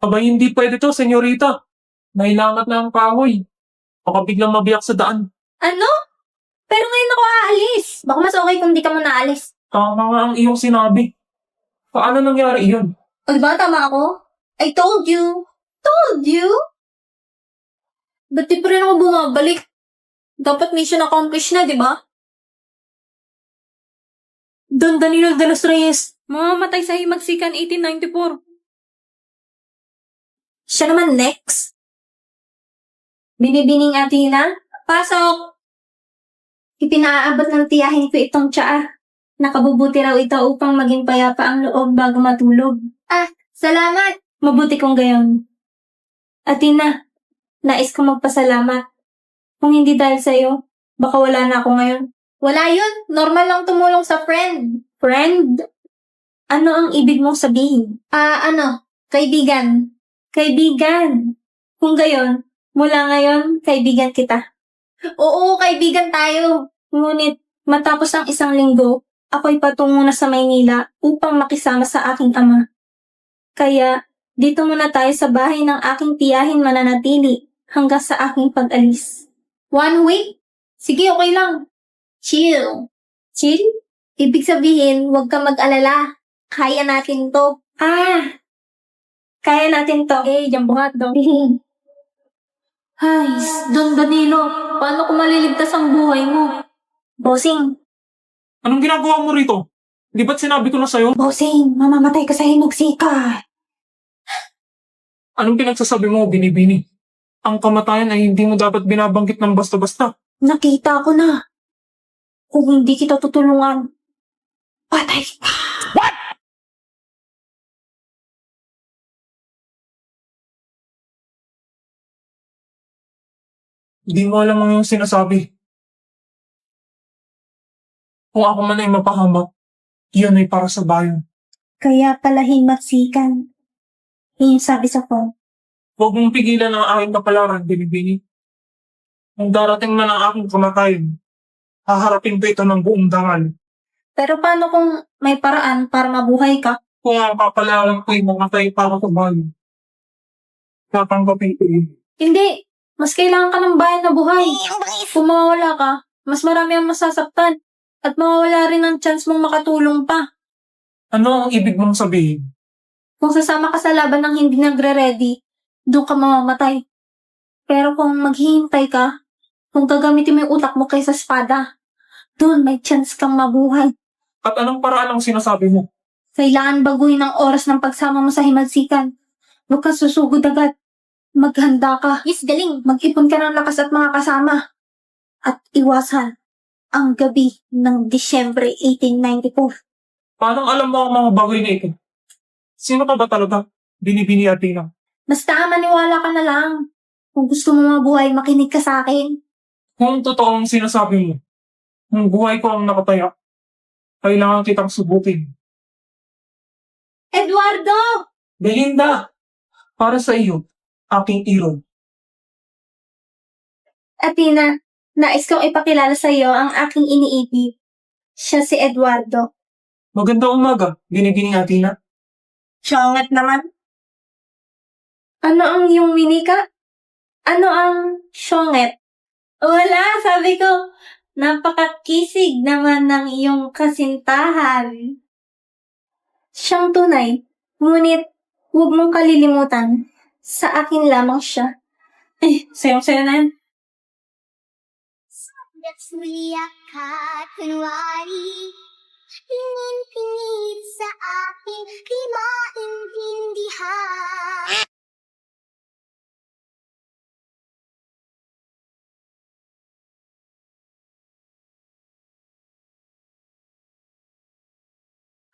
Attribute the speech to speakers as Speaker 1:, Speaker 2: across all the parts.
Speaker 1: Aba, hindi pwede to, senyorita. Nahilangat na ang kahoy. Baka biglang mabiyak sa daan.
Speaker 2: Ano? Pero ngayon ako aalis. Baka mas okay kung di ka muna aalis.
Speaker 1: Tama nga ang iyong sinabi. Paano nangyari iyon?
Speaker 2: O diba tama ako? I told you. Told you? Ba't di pa rin ako bumabalik? Dapat mission accomplished na, di ba?
Speaker 3: Don Danilo de los Reyes.
Speaker 2: Mamamatay sa Himagsikan 1894. Siya naman next. Binibining Athena, pasok! Ipinaabot ng tiyahin ko itong tsaa. Nakabubuti raw ito upang maging payapa ang loob bago matulog. Ah, salamat! Mabuti kong gayon. Athena, nais ko magpasalamat. Kung hindi dahil sa'yo, baka wala na ako ngayon. Wala yun. Normal lang tumulong sa friend. Friend? Ano ang ibig mong sabihin? Kaibigan. Kaibigan. Kung gayon, mula ngayon, kaibigan kita. Oo, kaibigan tayo. Ngunit, matapos ang isang linggo, ako'y patungo na sa Maynila upang makisama sa aking ama. Kaya, dito muna tayo sa bahay ng aking tiyahin mananatili hanggang sa aking pag-alis. 1 week? Sige, okay lang. Chill. Chill? Ibig sabihin, huwag ka mag-alala. Kaya natin to. Kaya natin to. Jambuhat daw. Ay, Don Danilo, paano ko maliligtas ang buhay mo? Bossing,
Speaker 1: Anong ginagawa mo rito? Di ba't sinabi ko na sa'yo?
Speaker 2: bossing, mamamatay ka sa Himagsikan.
Speaker 1: Anong pinagsasabi mo, Binibini? Ang kamatayan ay hindi mo dapat binabanggit ng basta-basta.
Speaker 2: Nakita ko na. Kung hindi kita tutulungan, patay ka.
Speaker 1: Di mo alam ang iyong sinasabi. Kung ako man ay mapahamak, iyon ay para sa bayan.
Speaker 2: Kaya pala Himagsikan. Yun yung sabi sa phone.
Speaker 1: Huwag mong pigilan ang aking kapalaran, Binibini. Kung darating na ng aking kamatayan, haharapin ko ito ng buong dangal.
Speaker 2: Pero paano kung may paraan para mabuhay ka?
Speaker 1: Kung ang kapalaran ko ay mamatay para sa bayan, tatanggapin ko yun.
Speaker 2: Hindi. Mas kailangan ka ng bayan na buhay. Kung mawawala ka, mas marami ang masasaktan. At mawawala rin ang chance mong makatulong pa.
Speaker 1: Ano ang ibig mong sabihin?
Speaker 2: Kung sasama ka sa laban ng hindi nagre-ready, doon ka mamamatay. Pero kung maghihintay ka, kung gagamitin mo yung utak mo kaysa espada, doon may chance kang mabuhay.
Speaker 1: At anong paraan ang sinasabi mo?
Speaker 2: Kailangan baguhin ang oras ng pagsama mo sa Himagsikan. Huwag kang susugod agad. Maghanda ka. Yes, galing. Mag-ipon ka ng lakas at mga kasama. At iwasan ang gabi ng Disyembre 1894.
Speaker 1: Paano alam mo ang mga bagay na ito? Sino ka ba talaga? Binibini Athena.
Speaker 2: Basta maniwala ka na lang. Kung gusto mo mabuhay, makinig ka sa akin.
Speaker 1: Kung totoo ang sinasabi mo, kung buhay ko ang nakataya, kailangan kitang subukin.
Speaker 2: Eduardo!
Speaker 1: Belinda! Para sa iyo, aking iro.
Speaker 2: Athena, nais kong ipakilala sa iyo ang aking iniibig. Siya si Eduardo.
Speaker 1: Magandang umaga, Binibini Athena.
Speaker 2: Siyongat naman. Ano ang iyong minika? Ano ang syonget? Wala, sabi ko, napakakisig naman ng iyong kasintahan. Siyang tunay, ngunit huwag mong kalilimutan, sa akin lamang siya. Sayong-sayo na yan.
Speaker 4: Nagsuliak ka, kunwari tingin-tingin sa akin, di maintindihan.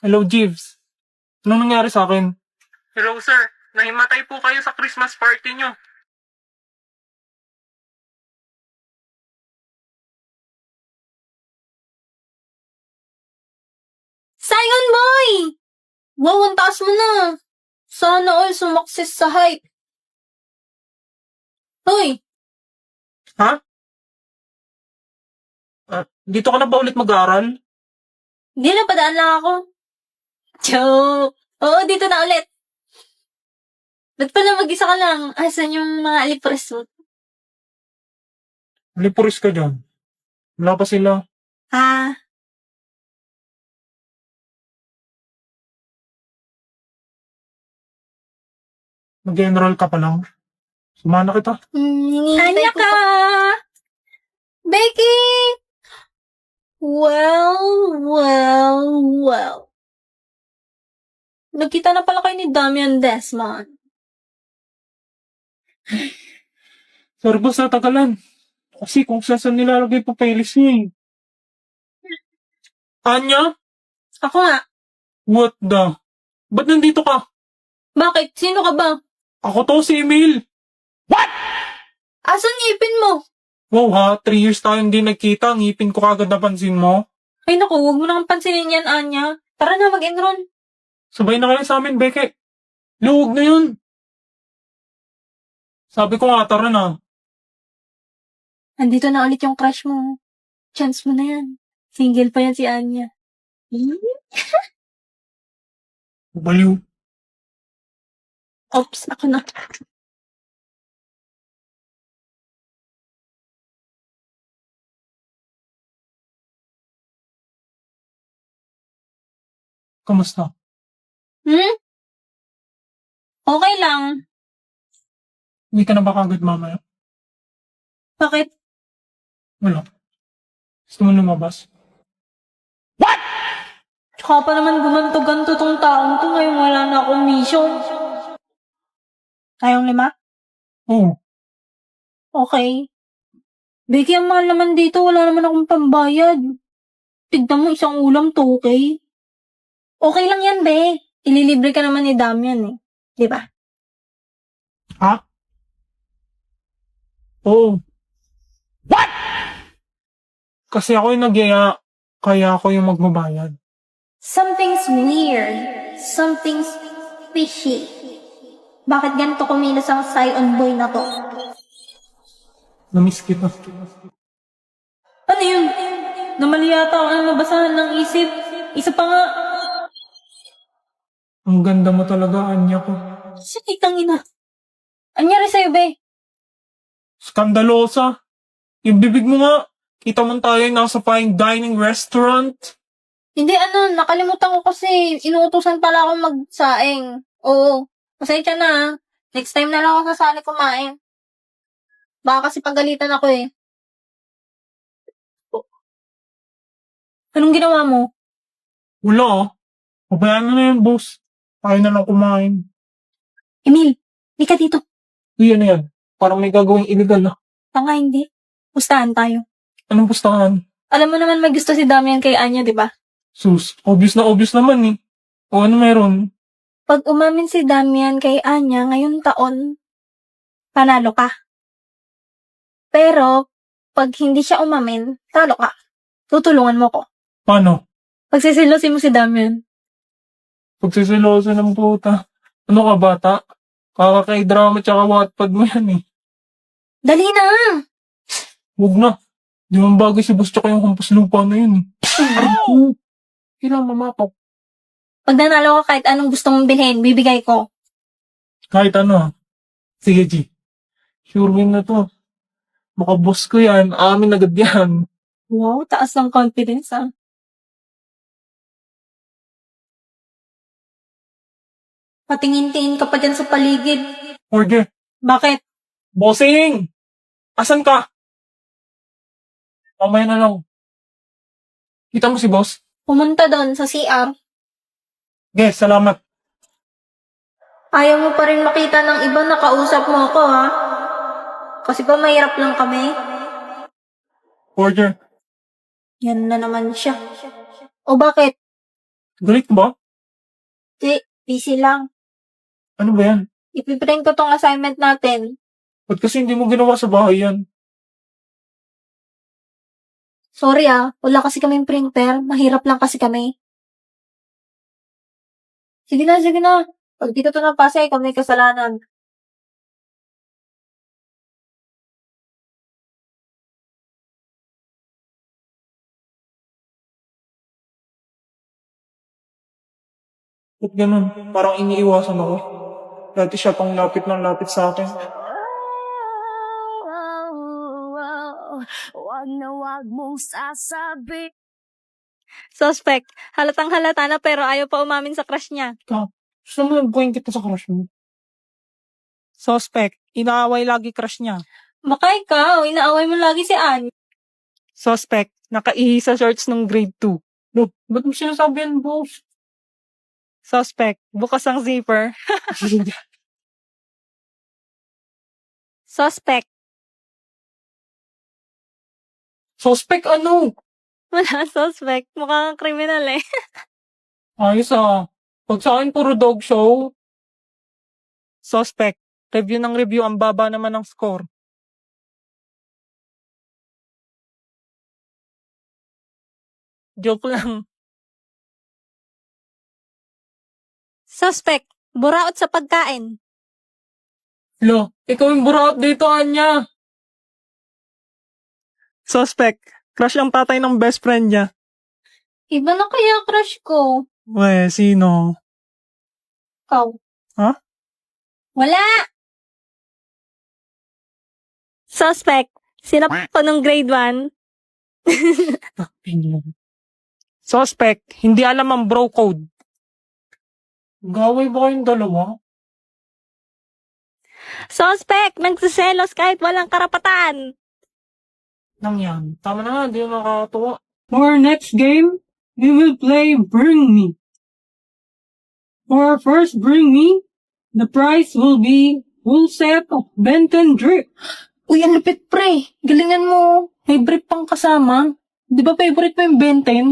Speaker 1: Hello, Jeeves. Anong nangyari sa akin? Hello, sir. Nahimatay po kayo sa Christmas party nyo.
Speaker 2: Simon Boy! Wow, ang taas mo na. Sana all sumakses sa hype. Hoy,
Speaker 1: Dito ka na ba ulit mag-aaral?
Speaker 2: di na padaan lang ako. Joke. Oo, dito na ulit.
Speaker 3: Ba't pala mag-isa ka lang? Asan yung mga alipres mo?
Speaker 1: Lipuris ka dyan. Wala pa sila.
Speaker 3: Ah,
Speaker 1: Mag-enroll ka pa lang. Sumana kita.
Speaker 2: Hinihintay
Speaker 3: Anya
Speaker 2: ko
Speaker 3: ka!
Speaker 2: pa.
Speaker 3: Becky! Well. Nagkita na pala kayo ni Damian Desmond.
Speaker 1: Sorry boss, natagalan. Kasi kung saan nilalagay pa papeles niya eh. Anya?
Speaker 3: Ako nga.
Speaker 1: What the? Ba't nandito ka?
Speaker 3: Bakit? Sino ka ba?
Speaker 1: Ako to, si Emil.
Speaker 3: Asan ngipin mo?
Speaker 1: Wow ha, 3 years tayong hindi nagkita. Ngipin ko kagad napansin mo.
Speaker 3: Ay naku, huwag mo nang pansinin yan, Anya. Tara na, mag-enroll.
Speaker 1: Sabay na kayo sa amin, Beke. Luwag na yun. Sabi ko nga, tara na.
Speaker 3: Andito na ulit yung crush mo. Chance mo na yan. Single pa yan si Anya.
Speaker 1: Baliw.
Speaker 3: Oops, ako na.
Speaker 1: Kamusta?
Speaker 3: Hmm? Okay lang.
Speaker 1: Hindi ka na ba kagad mamaya?
Speaker 3: Bakit?
Speaker 1: Wala. Gusto mo lumabas?
Speaker 3: Tsaka pa naman gumanto-ganto tong taong to ngayon wala na akong mission. Tayong 5?
Speaker 1: Oo.
Speaker 3: Okay. Becky, ang mahal naman dito. Wala naman akong pambayad. Tignan mo, isang ulam, 2K. Okay lang yan, be. Ililibre ka naman ni Damian eh. Di ba?
Speaker 1: Ha? Oo. What? Kasi ako yung nagyaya, kaya ako yung magbabayad.
Speaker 2: Something's weird. Something's fishy. Bakit ganito kumilos ang Scion boy na to?
Speaker 1: Namiss kita.
Speaker 3: Ano yun? Namali yata ako ang nabasahan ng isip. Isa pa nga.
Speaker 1: Ang ganda mo talaga, Anya ko.
Speaker 3: Sikitang ina. Anyari sa'yo, be?
Speaker 1: Skandalosa. Yung bibig mo nga. Kita mo tayo nasa fine dining restaurant.
Speaker 3: Hindi, nakalimutan ko kasi inuutosan pala ako magsaing. Oo. Pasensya na, ah. Next time na lang ako sasali kumain. Baka kasi pagalitan ako eh. Anong ginawa mo?
Speaker 1: Wala ah. Pabayaan mo na yan, boss. Tayo na lang kumain.
Speaker 3: Emil, di ka dito.
Speaker 1: Uy, ano yan? Parang may gagawing illegal ah.
Speaker 3: Tanga, hindi. Pustahan tayo.
Speaker 1: Anong pustahan?
Speaker 3: Alam mo naman may gusto si Damian kay Anya, di ba?
Speaker 1: Sus, obvious naman eh. O ano meron?
Speaker 3: Pag umamin si Damian kay Anya ngayong taon, panalo ka. Pero, pag hindi siya umamin, talo ka. Tutulungan mo ko.
Speaker 1: Paano?
Speaker 3: Pagsisilosin mo si Damian.
Speaker 1: Pagsisiloso ng puta. Ano ka bata? Kakakay-drama tsaka Wattpad mo yan eh.
Speaker 3: Dali na!
Speaker 1: Huwag na. Di man bagay si boss tsaka yung hampas lupa na yun eh. Kailangan mamapak.
Speaker 3: Pag nanalo ka kahit anong gusto mong bilhin, bibigay ko.
Speaker 1: Kahit ano ah. Sige G. Sure win na to. Baka boss ko yan. Amin agad yan.
Speaker 3: Wow, taas ng confidence ah. Patingin-tingin ka pa dyan sa paligid.
Speaker 1: Order.
Speaker 3: Bakit?
Speaker 1: Bossing! Asan ka? Mamaya na lang. Kita mo si boss?
Speaker 3: Pumunta doon sa CR.
Speaker 1: Yes, salamat.
Speaker 3: Ayaw mo pa rin makita ng iba na kausap mo ako ha? Kasi pa mahirap lang kami.
Speaker 1: Order.
Speaker 3: Yan na naman siya. O bakit?
Speaker 1: Galit ka ba?
Speaker 3: Di, busy lang.
Speaker 1: Ano ba yan?
Speaker 3: Ipiprint ko tong assignment natin.
Speaker 1: Ba't kasi hindi mo ginawa sa bahay yan?
Speaker 3: Sorry ah, wala kasi kaming printer. Mahirap lang kasi kami. Sige na, sige na. Pag dito to napasa, ikaw may kasalanan.
Speaker 1: Ba't ganun? Parang iniiwasan ako. Dati siya pang lapit ng lapit sa akin.
Speaker 4: Wag na wag mong sasabi.
Speaker 3: Suspect, halatang halata na pero ayaw pa umamin sa crush niya.
Speaker 1: Gusto mo nagbuhin kita sa crush mo? Suspect, inaaway lagi crush niya.
Speaker 3: Baka ikaw, inaaway mo lagi si Ann.
Speaker 1: Suspect, nakaihi sa shorts ng grade 2. Look, ba't mo sinasabi yan, boss? Suspect, bukas ang zipper.
Speaker 3: Suspect,
Speaker 1: Suspect ano?
Speaker 3: wala suspect. Mukhang kriminal eh.
Speaker 1: Ayos ah. Pag sa akin puro dog show. Suspect, review ng review, ang baba naman ng score. Joke lang.
Speaker 3: Suspect, buraot sa pagkain.
Speaker 1: Lo, ikaw yung buraot dito, Anya. Suspect, crush ang tatay ng best friend niya.
Speaker 3: Iba na kaya crush ko.
Speaker 1: Weh, sino?
Speaker 3: Ikaw.
Speaker 1: Ha?
Speaker 3: Wala! Suspect, sinap ko nung grade 1.
Speaker 1: Suspect, hindi alam ang bro code. Gaway ba kayong dalawa?
Speaker 3: Suspect, nagsiselos kahit walang karapatan.
Speaker 1: Nang yan. Tama na nga, hindi na nakakatuwa.
Speaker 5: For our next game, we will play Bring Me. For our first Bring Me, the prize will be full set of Benton drip.
Speaker 3: Uy, ang lupit pre. Galingan mo. May brief pang kasama. Di ba favorite mo yung Benten?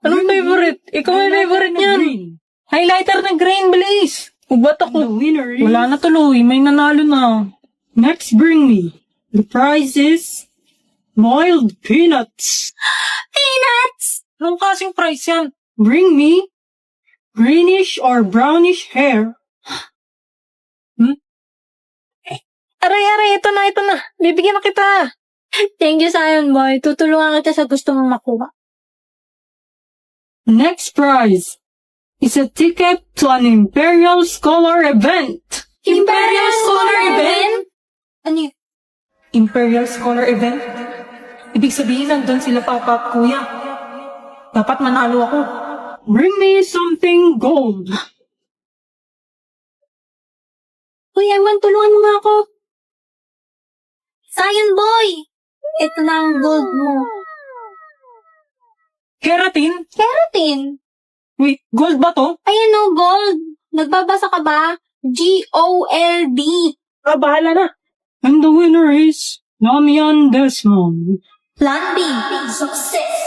Speaker 3: Anong favorite? Ikaw yung favorite niyan.
Speaker 5: Green.
Speaker 3: Highlighter na green, bilis. Ubat
Speaker 5: The
Speaker 3: ako.
Speaker 5: winner is...
Speaker 3: Wala na tuloy. May nanalo na.
Speaker 5: Next Bring Me, the prize is boiled peanuts.
Speaker 3: Peanuts!
Speaker 1: Anong kasing price yan?
Speaker 5: Bring Me, greenish or brownish hair.
Speaker 3: Aray, ito na. Bibigyan na kita. Thank you, Sion Boy. Tutulungan kita sa gusto mong makuha.
Speaker 5: Next prize is a ticket to an Imperial Scholar event.
Speaker 3: Imperial Scholar Event? Ano yun?
Speaker 1: Imperial Scholar Event? Ibig sabihin, nandun sila papa at kuya. Dapat manalo ako.
Speaker 5: Bring me something gold.
Speaker 3: Uy, Ewan, tulungan mo nga ako. Sion Boy! Ito na ang gold mo.
Speaker 1: Keratin?
Speaker 3: Keratin!
Speaker 1: Wait, gold ba to?
Speaker 3: Ayan o, gold. Nagbabasa ka ba? G-O-L-D.
Speaker 1: Bahala na.
Speaker 5: And the winner is Damian Desmond.
Speaker 3: Plan B. Success.